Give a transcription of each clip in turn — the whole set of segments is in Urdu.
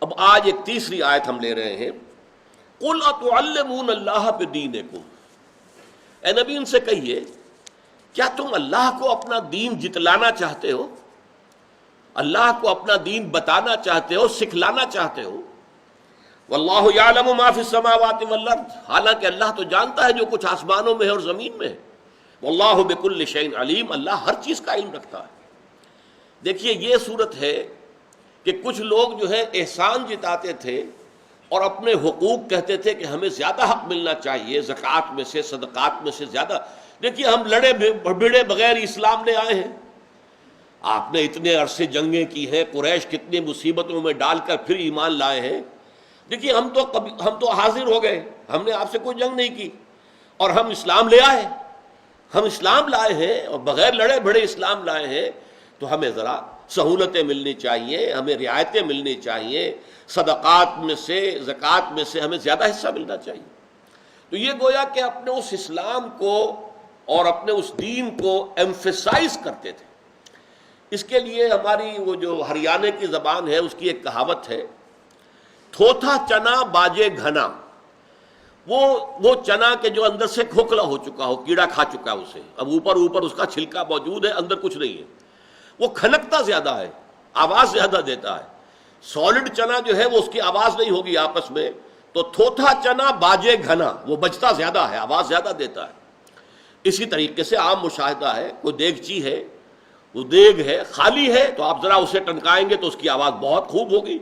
اب آج ایک تیسری آیت ہم لے رہے ہیں، قل اتعلمون اللہ بدینکم، اے نبی ان سے کہیے کیا تم اللہ کو اپنا دین جتلانا چاہتے ہو، اللہ کو اپنا دین بتانا چاہتے ہو، سکھلانا چاہتے ہو؟ واللہ یعلم ما فی السماوات والارض، حالانکہ اللہ تو جانتا ہے جو کچھ آسمانوں میں ہے اور زمین میں ہے۔ واللہ بکل شیء علیم، اللہ ہر چیز کا علم رکھتا ہے۔ دیکھیے یہ صورت ہے کہ کچھ لوگ جو ہے احسان جتاتے تھے اور اپنے حقوق کہتے تھے کہ ہمیں زیادہ حق ملنا چاہیے، زکوٰۃ میں سے، صدقات میں سے زیادہ۔ دیکھیے ہم لڑے بھڑے بغیر اسلام لے آئے ہیں، آپ نے اتنے عرصے جنگیں کی ہیں، قریش کتنی مصیبتوں میں ڈال کر پھر ایمان لائے ہیں۔ دیکھیے ہم تو حاضر ہو گئے، ہم نے آپ سے کوئی جنگ نہیں کی اور ہم اسلام لے آئے، ہم اسلام لائے ہیں اور بغیر لڑے بھڑے اسلام لائے ہیں، تو ہمیں ذرا سہولتیں ملنی چاہیے، ہمیں رعایتیں ملنی چاہیے، صدقات میں سے، زکوٰۃ میں سے ہمیں زیادہ حصہ ملنا چاہیے۔ تو یہ گویا کہ اپنے اس اسلام کو اور اپنے اس دین کو ایمفیسائز کرتے تھے۔ اس کے لیے ہماری وہ جو ہریانے کی زبان ہے اس کی ایک کہاوت ہے، تھوتھا چنا باجے گھنا۔ وہ چنا کے جو اندر سے کھوکھلا ہو چکا ہو، کیڑا کھا چکا ہے اسے، اب اوپر اس کا چھلکا موجود ہے، اندر کچھ نہیں ہے، وہ کھنکتا زیادہ ہے، آواز زیادہ دیتا ہے۔ سالڈ چنا جو ہے وہ اس کی آواز نہیں ہوگی آپس میں، تو تھوتھا چنا باجے گھنا، وہ بجتا زیادہ ہے، آواز زیادہ دیتا ہے۔ اسی طریقے سے عام مشاہدہ ہے، کوئی دیگچی ہے، وہ دیگ ہے، خالی ہے تو آپ ذرا اسے ٹنکائیں گے تو اس کی آواز بہت خوب ہوگی،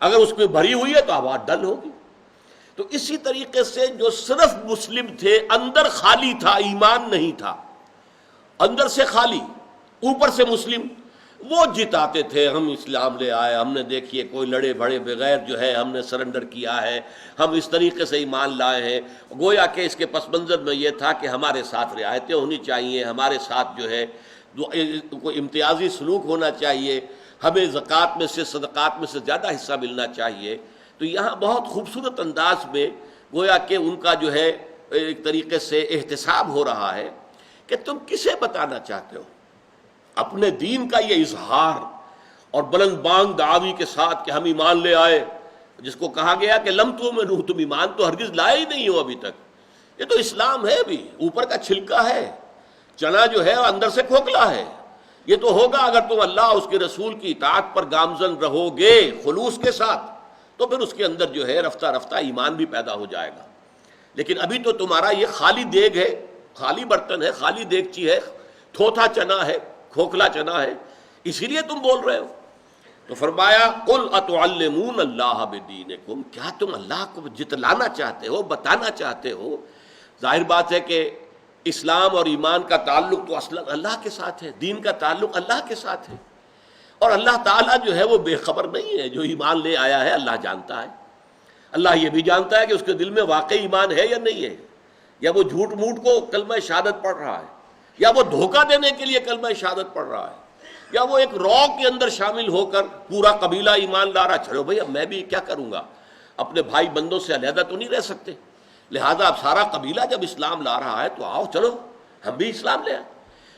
اگر اس میں بھری ہوئی ہے تو آواز ڈل ہوگی۔ تو اسی طریقے سے جو صرف مسلم تھے، اندر خالی تھا، ایمان نہیں تھا، اندر سے خالی اوپر سے مسلم، وہ جتاتے تھے ہم اسلام لے آئے، ہم نے دیکھیے کوئی لڑے بھڑے بغیر جو ہے ہم نے سرنڈر کیا ہے، ہم اس طریقے سے ایمان لائے ہیں۔ گویا کہ اس کے پس منظر میں یہ تھا کہ ہمارے ساتھ رعایتیں ہونی چاہیے، ہمارے ساتھ جو ہے کوئی امتیازی سلوک ہونا چاہیے، ہمیں زکوٰۃ میں سے، صدقات میں سے زیادہ حصہ ملنا چاہیے۔ تو یہاں بہت خوبصورت انداز میں گویا کہ ان کا جو ہے ایک طریقے سے احتساب ہو رہا ہے کہ تم کسے بتانا چاہتے ہو؟ اپنے دین کا یہ اظہار اور بلند بانگ دعوی کے ساتھ کہ ہم ایمان لے آئے، جس کو کہا گیا کہ لم تؤمنوا، تم ایمان تو ہرگز لائے ہی نہیں ہو ابھی تک، یہ تو اسلام ہے، بھی اوپر کا چھلکا ہے، چنا جو ہے اندر سے کھوکھلا ہے۔ یہ تو ہوگا اگر تم اللہ اس کے رسول کی اطاعت پر گامزن رہو گے خلوص کے ساتھ، تو پھر اس کے اندر جو ہے رفتہ رفتہ ایمان بھی پیدا ہو جائے گا۔ لیکن ابھی تو تمہارا یہ خالی دیگ ہے، خالی برتن ہے، خالی دیگچی ہے، تھوتھا چنا ہے، کھوکھلا چنا ہے، اسی لیے تم بول رہے ہو۔ تو فرمایا قل اتعلمون اللہ بدینکم، کیا تم اللہ کو جتلانا چاہتے ہو، بتانا چاہتے ہو؟ ظاہر بات ہے کہ اسلام اور ایمان کا تعلق تو اصلا اللہ کے ساتھ ہے، دین کا تعلق اللہ کے ساتھ ہے، اور اللہ تعالیٰ جو ہے وہ بے خبر نہیں ہے، جو ایمان لے آیا ہے اللہ جانتا ہے۔ اللہ یہ بھی جانتا ہے کہ اس کے دل میں واقعی ایمان ہے یا نہیں ہے، یا وہ جھوٹ موٹ کو کلمہ شہادت پڑھ رہا ہے، یا وہ دھوکہ دینے کے لیے کلمہ شہادت پڑھ رہا ہے، یا وہ ایک رو کے اندر شامل ہو کر پورا قبیلہ ایمان لا رہا۔ چلو بھئی اب میں بھی کیا کروں گا، اپنے بھائی بندوں سے علیحدہ تو نہیں رہ سکتے، لہذا اب سارا قبیلہ جب اسلام لا رہا ہے تو آؤ چلو ہم بھی اسلام لے آئیں۔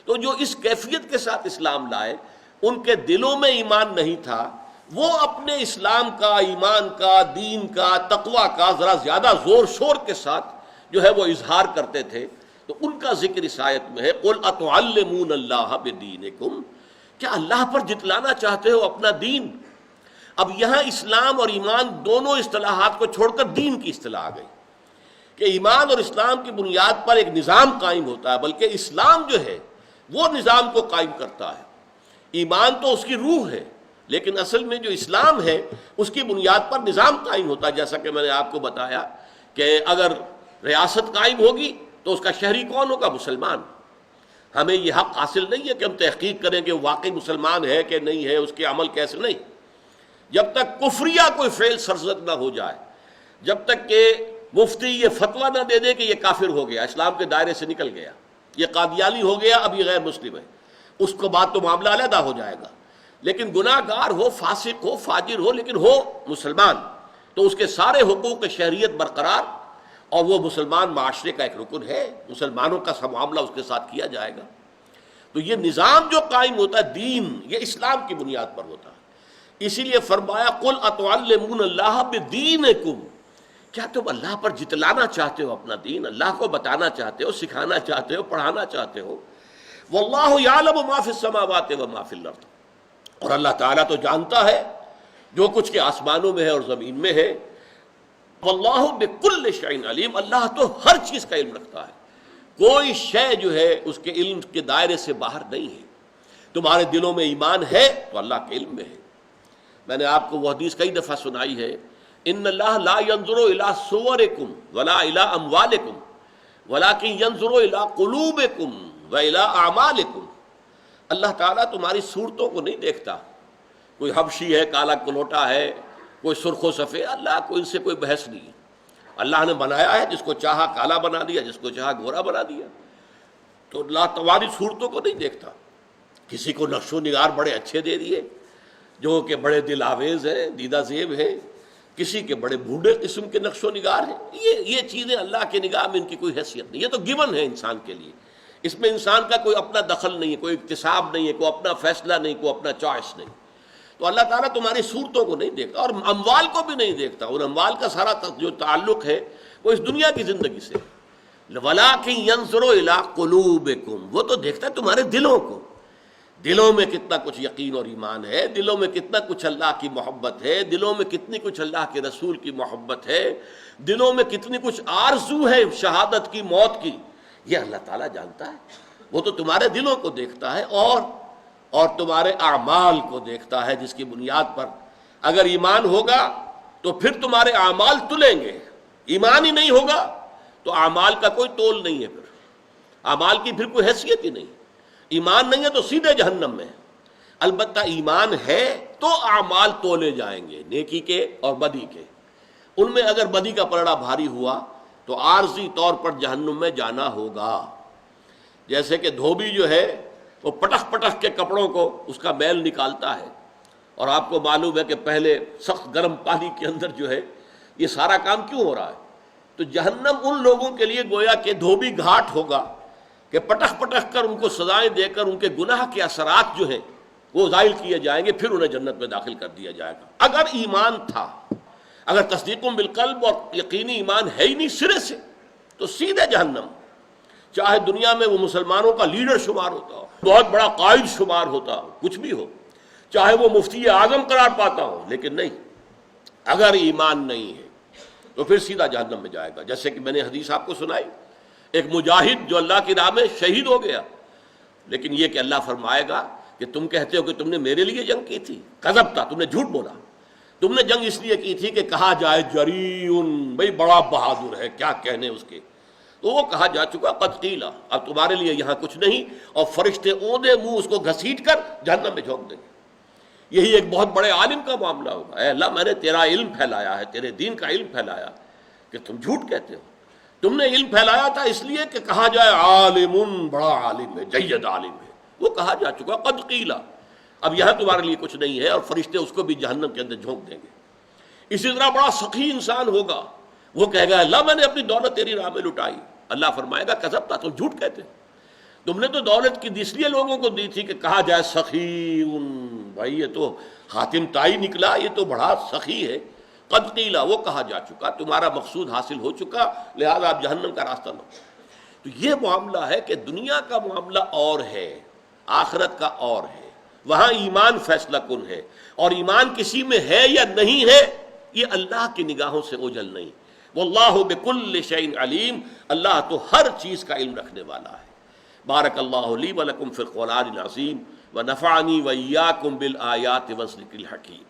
تو جو اس کیفیت کے ساتھ اسلام لائے، ان کے دلوں میں ایمان نہیں تھا، وہ اپنے اسلام کا، ایمان کا، دین کا، تقوی کا ذرا زیادہ زور شور کے ساتھ جو ہے وہ اظہار کرتے تھے۔ تو ان کا ذکر اس آیت میں ہے، قل اتعلمون اللہ بدینکم، کیا اللہ پر جتلانا چاہتے ہو اپنا دین؟ اب یہاں اسلام اور ایمان دونوں اصطلاحات کو چھوڑ کر دین کی اصطلاح آ گئی کہ ایمان اور اسلام کی بنیاد پر ایک نظام قائم ہوتا ہے، بلکہ اسلام جو ہے وہ نظام کو قائم کرتا ہے، ایمان تو اس کی روح ہے، لیکن اصل میں جو اسلام ہے اس کی بنیاد پر نظام قائم ہوتا ہے۔ جیسا کہ میں نے آپ کو بتایا کہ اگر ریاست قائم ہوگی تو اس کا شہری کون ہوگا؟ مسلمان۔ ہمیں یہ حق حاصل نہیں ہے کہ ہم تحقیق کریں کہ وہ واقعی مسلمان ہے کہ نہیں ہے، اس کے عمل کیسے، نہیں، جب تک کفریہ کوئی فعل سرزد نہ ہو جائے، جب تک کہ مفتی یہ فتویٰ نہ دے دے کہ یہ کافر ہو گیا، اسلام کے دائرے سے نکل گیا، یہ قادیانی ہو گیا، اب یہ غیر مسلم ہے، اس کو بعد تو معاملہ علیحدہ ہو جائے گا۔ لیکن گناہ گار ہو، فاسق ہو، فاجر ہو، لیکن ہو مسلمان، تو اس کے سارے حقوق شہریت برقرار، اور وہ مسلمان معاشرے کا ایک رکن ہے، مسلمانوں کا سب معاملہ اس کے ساتھ کیا جائے گا۔ تو یہ نظام جو قائم ہوتا ہے، دین، یہ اسلام کی بنیاد پر ہوتا ہے۔ اسی لیے فرمایا قل اتعلمون اللہ بدینکم، کیا تم اللہ پر جتلانا چاہتے ہو اپنا دین، اللہ کو بتانا چاہتے ہو، سکھانا چاہتے ہو، پڑھانا چاہتے ہو؟ واللہ یعلم ما فی السماوات و ما فی الارض، اور اللہ تعالیٰ تو جانتا ہے جو کچھ کے آسمانوں میں ہے اور زمین میں ہے۔ واللہ بکل شیء علیم، اللہ تو ہر چیز کا علم رکھتا ہے، کوئی شے جو ہے اس کے علم کے دائرے سے باہر نہیں ہے۔ تمہارے دلوں میں ایمان ہے تو اللہ کے علم میں ہے۔ میں نے آپ کو وہ حدیث کئی دفعہ سنائی ہے، ان اللہ لا ينظر الى صورکم ولا الى اموالکم ولکن ينظر الى قلوبکم والى اعمالکم۔ اللہ تعالیٰ تمہاری صورتوں کو نہیں دیکھتا، کوئی حبشی ہے، کالا کلوٹا ہے، کوئی سرخ و سفید، اللہ کو ان سے کوئی بحث نہیں ہے۔ اللہ نے بنایا ہے، جس کو چاہا کالا بنا دیا، جس کو چاہا گورا بنا دیا، تو اللہ تمہاری صورتوں کو نہیں دیکھتا۔ کسی کو نقش و نگار بڑے اچھے دے دیے جو کہ بڑے دل آویز ہیں، دیدہ زیب ہیں، کسی کے بڑے بوڑھے قسم کے نقش و نگار ہیں، یہ چیزیں اللہ کے نگاہ میں ان کی کوئی حیثیت نہیں، یہ تو گیون ہے انسان کے لیے، اس میں انسان کا کوئی اپنا دخل نہیں ہے، کوئی اکتساب نہیں ہے، کوئی اپنا فیصلہ نہیں، کوئی اپنا چوائس نہیں۔ تو اللہ تعالیٰ تمہاری صورتوں کو نہیں دیکھتا اور اموال کو بھی نہیں دیکھتا، اور اموال کا سارا جو تعلق ہے وہ اس دنیا کی زندگی سے۔ وَلَٰكِن يَنظُرُ إِلَىٰ قُلُوبِكُمْ، وہ تو دیکھتا ہے تمہارے دلوں کو، دلوں میں کتنا کچھ یقین اور ایمان ہے، دلوں میں کتنا کچھ اللہ کی محبت ہے، دلوں میں کتنی کچھ اللہ کے رسول کی محبت ہے، دلوں میں کتنی کچھ آرزو ہے شہادت کی، موت کی، یہ اللہ تعالیٰ جانتا ہے۔ وہ تو تمہارے دلوں کو دیکھتا ہے اور تمہارے اعمال کو دیکھتا ہے، جس کی بنیاد پر اگر ایمان ہوگا تو پھر تمہارے اعمال تلیں گے، ایمان ہی نہیں ہوگا تو اعمال کا کوئی تول نہیں ہے، پھر اعمال کی پھر کوئی حیثیت ہی نہیں۔ ایمان نہیں ہے تو سیدھے جہنم میں، البتہ ایمان ہے تو اعمال تولے جائیں گے، نیکی کے اور بدی کے۔ ان میں اگر بدی کا پلڑا بھاری ہوا تو عارضی طور پر جہنم میں جانا ہوگا۔ جیسے کہ دھوبی جو ہے وہ پٹخ پٹخ کے کپڑوں کو اس کا میل نکالتا ہے، اور آپ کو معلوم ہے کہ پہلے سخت گرم پانی کے اندر جو ہے یہ سارا کام کیوں ہو رہا ہے؟ تو جہنم ان لوگوں کے لیے گویا کہ دھوبی گھاٹ ہوگا کہ پٹخ پٹخ کر ان کو سزائیں دے کر ان کے گناہ کے اثرات جو ہیں وہ زائل کیے جائیں گے، پھر انہیں جنت میں داخل کر دیا جائے گا۔ اگر ایمان تھا، اگر تصدیق بالقلب اور یقینی ایمان ہے ہی نہیں سرے سے، تو سیدھے جہنم، چاہے دنیا میں وہ مسلمانوں کا لیڈر شمار ہوتا ہو، بہت بڑا قائد شمار ہوتا ہو، کچھ بھی ہو، چاہے وہ مفتی اعظم قرار پاتا ہو، لیکن نہیں، اگر ایمان نہیں ہے تو پھر سیدھا جہنم میں جائے گا۔ جیسے کہ میں نے حدیث آپ کو سنائی، ایک مجاہد جو اللہ کی راہ میں شہید ہو گیا، لیکن یہ کہ اللہ فرمائے گا کہ تم کہتے ہو کہ تم نے میرے لیے جنگ کی تھی، کذب تھا، تم نے جھوٹ بولا، تم نے جنگ اس لیے کی تھی کہ کہا جائے جریون، بھئی بڑا بہادر ہے، کیا کہنے اس کے، تو وہ کہا جا چکا قد قیل، اب تمہارے لیے یہاں کچھ نہیں، اور فرشتے اوندا منہ اس کو گھسیٹ کر جہنم میں جھونک دیں گے۔ یہی ایک بہت بڑے عالم کا معاملہ ہوگا، اے اللہ میں نے تیرا علم پھیلایا ہے، تیرے دین کا علم پھیلایا کہ تم جھوٹ کہتے ہو، تم نے علم پھیلایا تھا اس لیے کہ کہا جائے عالم، بڑا عالم ہے، جید عالم ہے، وہ کہا جا چکا قد قیل، اب یہاں تمہارے لیے کچھ نہیں ہے، اور فرشتے اس کو بھی جہنم کے اندر جھونک دیں گے۔ اسی طرح بڑا سخی انسان ہوگا، وہ کہے گا اللہ میں نے اپنی دولت تیری راہ میں لٹائی، اللہ فرمائے گا کذب تھا، تم جھوٹ کہتے ہو، تم نے تو دولت کی اس لیے لوگوں کو دی تھی کہ کہا جائے سخی، بھائی یہ تو حاتم تائی نکلا، یہ تو بڑا سخی ہے، قد قیل، وہ کہا جا چکا، تمہارا مقصود حاصل ہو چکا، لہذا آپ جہنم کا راستہ لو۔ تو یہ معاملہ ہے کہ دنیا کا معاملہ اور ہے، آخرت کا اور ہے، وہاں ایمان فیصلہ کن ہے، اور ایمان کسی میں ہے یا نہیں ہے یہ اللہ کی نگاہوں سے اوجھل نہیں۔ واللہ بکل شیء علیم، اللہ تو ہر چیز کا علم رکھنے والا ہے۔ بارک اللہ لی ولکم فی القرآن العظیم ونفعنی وإیاکم بالآیات والذکر الحکیم۔